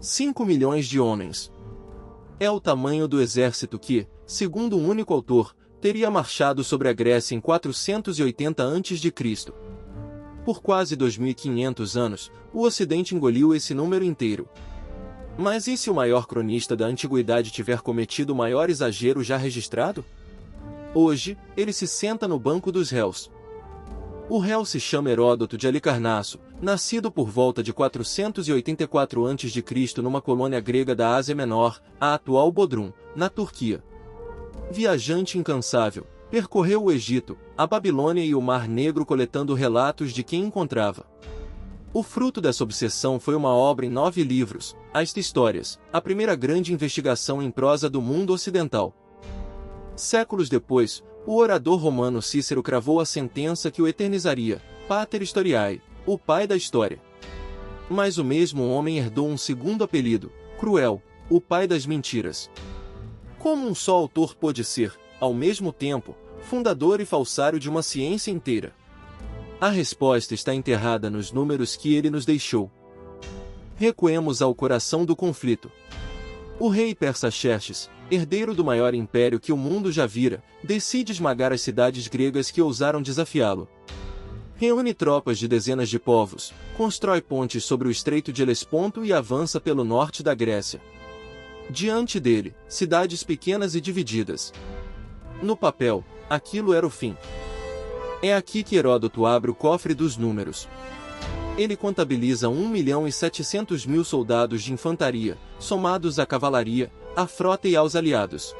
5 milhões de homens. É o tamanho do exército que, segundo um único autor, teria marchado sobre a Grécia em 480 a.C. Por quase 2.500 anos, o Ocidente engoliu esse número inteiro. Mas e se o maior cronista da antiguidade tiver cometido o maior exagero já registrado? Hoje, ele se senta no banco dos réus. O réu se chama Heródoto de Alicarnasso, nascido por volta de 484 a.C. numa colônia grega da Ásia Menor, a atual Bodrum, na Turquia. Viajante incansável, percorreu o Egito, a Babilônia e o Mar Negro coletando relatos de quem encontrava. O fruto dessa obsessão foi uma obra em 9 livros, As Histórias, a primeira grande investigação em prosa do mundo ocidental. Séculos depois, o orador romano Cícero cravou a sentença que o eternizaria, Pater Historiae, o pai da história. Mas o mesmo homem herdou um segundo apelido, Cruel, o pai das mentiras. Como um só autor pôde ser, ao mesmo tempo, fundador e falsário de uma ciência inteira? A resposta está enterrada nos números que ele nos deixou. Recuemos ao coração do conflito. O rei persa Xerxes, herdeiro do maior império que o mundo já vira, decide esmagar as cidades gregas que ousaram desafiá-lo. Reúne tropas de dezenas de povos, constrói pontes sobre o Estreito de Helesponto e avança pelo norte da Grécia. Diante dele, cidades pequenas e divididas. No papel, aquilo era o fim. É aqui que Heródoto abre o cofre dos números. Ele contabiliza 1.700.000 soldados de infantaria, somados à cavalaria, à frota e aos aliados.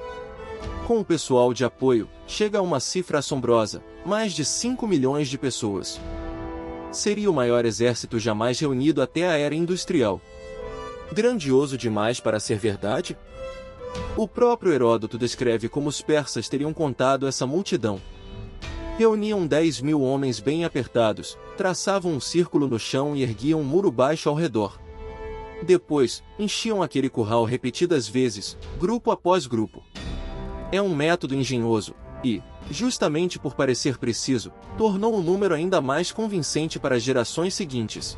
Com o pessoal de apoio, chega a uma cifra assombrosa, mais de 5 milhões de pessoas. Seria o maior exército jamais reunido até a era industrial. Grandioso demais para ser verdade? O próprio Heródoto descreve como os persas teriam contado essa multidão. Reuniam 10.000 homens bem apertados, traçavam um círculo no chão e erguiam um muro baixo ao redor. Depois, enchiam aquele curral repetidas vezes, grupo após grupo. É um método engenhoso, e, justamente por parecer preciso, tornou o número ainda mais convincente para as gerações seguintes.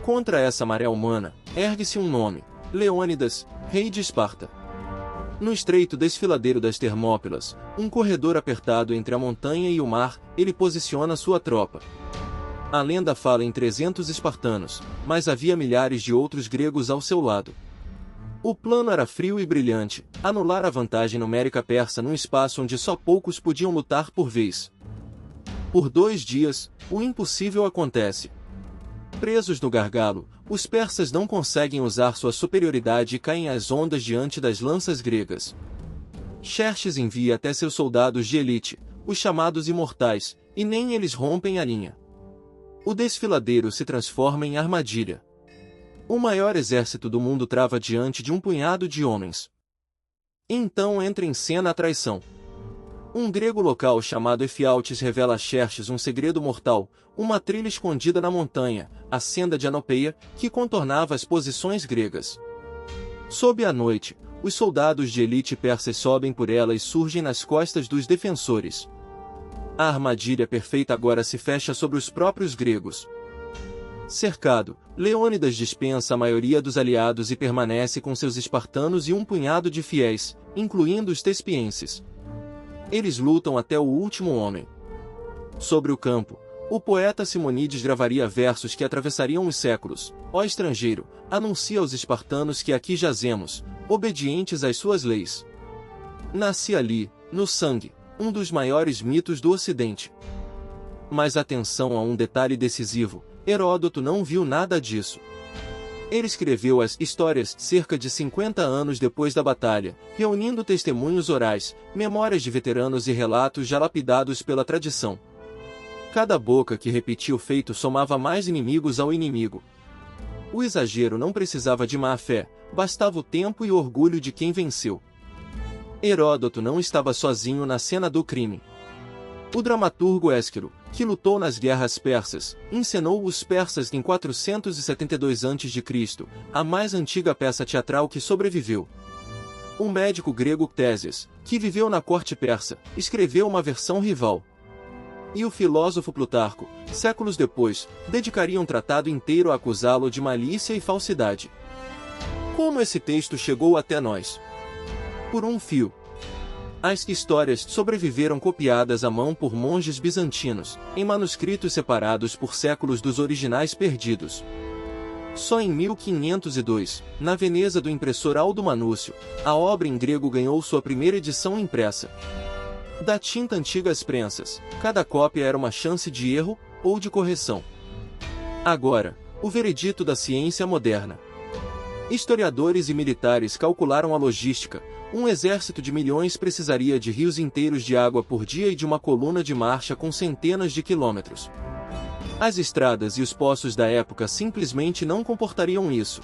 Contra essa maré humana, ergue-se um nome, Leônidas, rei de Esparta. No estreito desfiladeiro das Termópilas, um corredor apertado entre a montanha e o mar, ele posiciona sua tropa. A lenda fala em 300 espartanos, mas havia milhares de outros gregos ao seu lado. O plano era frio e brilhante, anular a vantagem numérica persa num espaço onde só poucos podiam lutar por vez. Por 2 dias, o impossível acontece. Presos no gargalo, os persas não conseguem usar sua superioridade e caem às ondas diante das lanças gregas. Xerxes envia até seus soldados de elite, os chamados imortais, e nem eles rompem a linha. O desfiladeiro se transforma em armadilha. O maior exército do mundo trava diante de um punhado de homens. Então entra em cena a traição. Um grego local chamado Efialtes revela a Xerxes um segredo mortal, uma trilha escondida na montanha, a senda de Anopeia, que contornava as posições gregas. Sob a noite, os soldados de elite persas sobem por ela e surgem nas costas dos defensores. A armadilha perfeita agora se fecha sobre os próprios gregos. Cercado, Leônidas dispensa a maioria dos aliados e permanece com seus espartanos e um punhado de fiéis, incluindo os tespienses. Eles lutam até o último homem. Sobre o campo, o poeta Simonides gravaria versos que atravessariam os séculos. Ó estrangeiro, anuncia aos espartanos que aqui jazemos, obedientes às suas leis. Nasci ali, no sangue, um dos maiores mitos do Ocidente. Mas atenção a um detalhe decisivo, Heródoto não viu nada disso. Ele escreveu as Histórias cerca de 50 anos depois da batalha, reunindo testemunhos orais, memórias de veteranos e relatos já lapidados pela tradição. Cada boca que repetia o feito somava mais inimigos ao inimigo. O exagero não precisava de má-fé, bastava o tempo e o orgulho de quem venceu. Heródoto não estava sozinho na cena do crime. O dramaturgo Ésquilo, que lutou nas guerras persas, encenou os persas em 472 a.C., a mais antiga peça teatral que sobreviveu. O médico grego Ctésias, que viveu na corte persa, escreveu uma versão rival. E o filósofo Plutarco, séculos depois, dedicaria um tratado inteiro a acusá-lo de malícia e falsidade. Como esse texto chegou até nós? Por um fio. As histórias sobreviveram copiadas à mão por monges bizantinos, em manuscritos separados por séculos dos originais perdidos. Só em 1502, na Veneza do impressor Aldo Manúcio, a obra em grego ganhou sua primeira edição impressa. Da tinta antiga às prensas, cada cópia era uma chance de erro ou de correção. Agora, o veredito da ciência moderna. Historiadores e militares calcularam a logística. Um exército de milhões precisaria de rios inteiros de água por dia e de uma coluna de marcha com centenas de quilômetros. As estradas e os poços da época simplesmente não comportariam isso.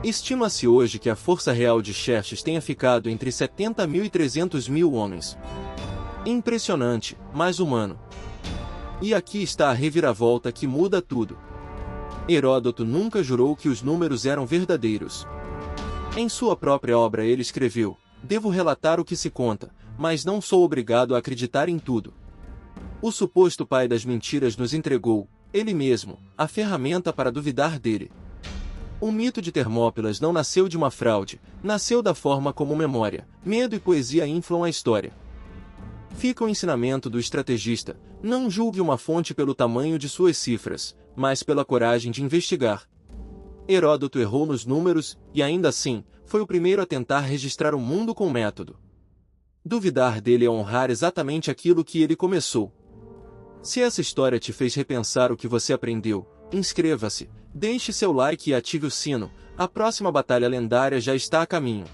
Estima-se hoje que a força real de Xerxes tenha ficado entre 70 mil e 300 mil homens. Impressionante, mas humano. E aqui está a reviravolta que muda tudo. Heródoto nunca jurou que os números eram verdadeiros. Em sua própria obra ele escreveu: "Devo relatar o que se conta, mas não sou obrigado a acreditar em tudo." O suposto pai das mentiras nos entregou, ele mesmo, a ferramenta para duvidar dele. O mito de Termópilas não nasceu de uma fraude, nasceu da forma como memória, medo e poesia inflam a história. Fica o ensinamento do estrategista: não julgue uma fonte pelo tamanho de suas cifras, mas pela coragem de investigar. Heródoto errou nos números, e ainda assim, foi o primeiro a tentar registrar o mundo com método. Duvidar dele é honrar exatamente aquilo que ele começou. Se essa história te fez repensar o que você aprendeu, inscreva-se, deixe seu like e ative o sino, a próxima batalha lendária já está a caminho.